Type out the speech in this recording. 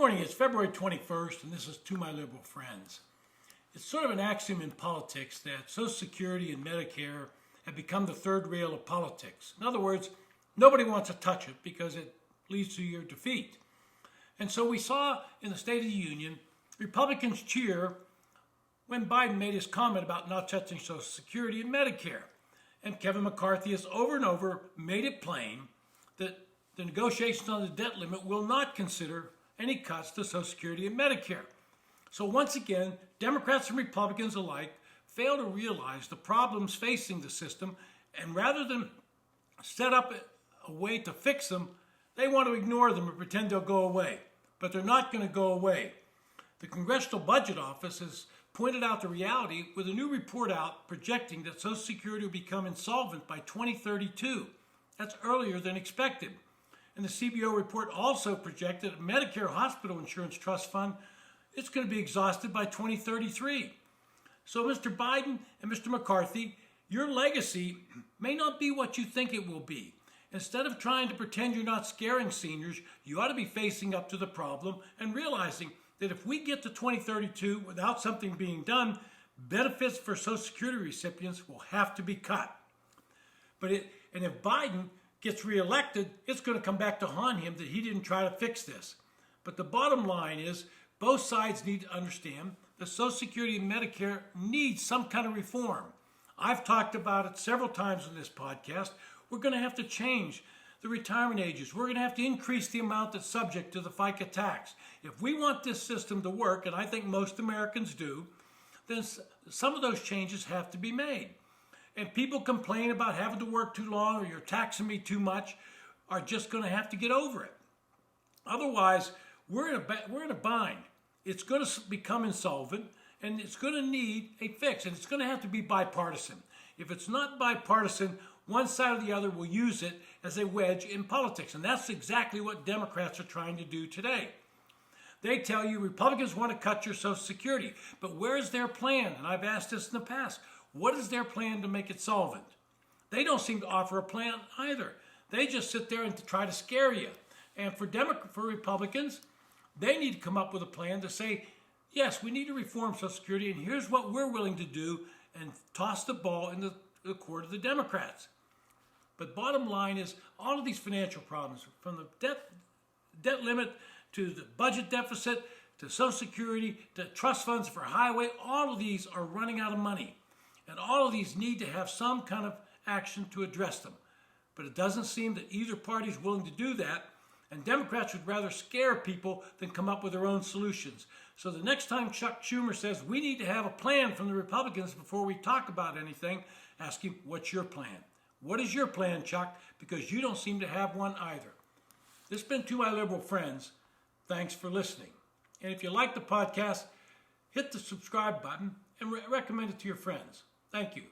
Morning, it's February 21st, and this is To My Liberal Friends. It's sort of an axiom in politics that Social Security and Medicare have become the third rail of politics. In other words, nobody wants to touch it because it leads to your defeat. And so we saw in the State of the Union, Republicans cheer when Biden made his comment about not touching Social Security and Medicare. And Kevin McCarthy has over and over made it plain that the negotiations on the debt limit will not consider any cuts to Social Security and Medicare. So once again, Democrats and Republicans alike fail to realize the problems facing the system, and rather than set up a way to fix them, they want to ignore them and pretend they'll go away. But they're not going to go away. The Congressional Budget Office has pointed out the reality with a new report out projecting that Social Security will become insolvent by 2032. That's earlier than expected. And the CBO report also projected that Medicare Hospital Insurance Trust Fund, it's going to be exhausted by 2033. So Mr. Biden and Mr. McCarthy, your legacy may not be what you think it will be. Instead of trying to pretend you're not scaring seniors, you ought to be facing up to the problem and realizing that if we get to 2032 without something being done, benefits for Social Security recipients will have to be cut. And if Biden gets reelected, it's going to come back to haunt him that he didn't try to fix this. But the bottom line is both sides need to understand that Social Security and Medicare need some kind of reform. I've talked about it several times in this podcast. We're going to have to change the retirement ages. We're going to have to increase the amount that's subject to the FICA tax. If we want this system to work, and I think most Americans do, then some of those changes have to be made. And people complain about having to work too long or you're taxing me too much are just going to have to get over it. Otherwise, we're in a bind. It's going to become insolvent, and it's going to need a fix, and it's going to have to be bipartisan. If it's not bipartisan, one side or the other will use it as a wedge in politics, and that's exactly what Democrats are trying to do today. They tell you Republicans want to cut your Social Security, but where's their plan? And I've asked this in the past. What is their plan to make it solvent? They don't seem to offer a plan either. They just sit there and try to scare you. And for Republicans, they need to come up with a plan to say, yes, we need to reform Social Security, and here's what we're willing to do, and toss the ball in the court of the Democrats. But bottom line is, all of these financial problems, from the debt limit to the budget deficit to Social Security to trust funds for highway, all of these are running out of money. And all of these need to have some kind of action to address them. But it doesn't seem that either party is willing to do that, and Democrats would rather scare people than come up with their own solutions. So the next time Chuck Schumer says we need to have a plan from the Republicans before we talk about anything, ask him, what's your plan? What is your plan, Chuck? Because you don't seem to have one either. This has been To My Liberal Friends. Thanks for listening. And if you like the podcast, hit the subscribe button and recommend it to your friends. Thank you.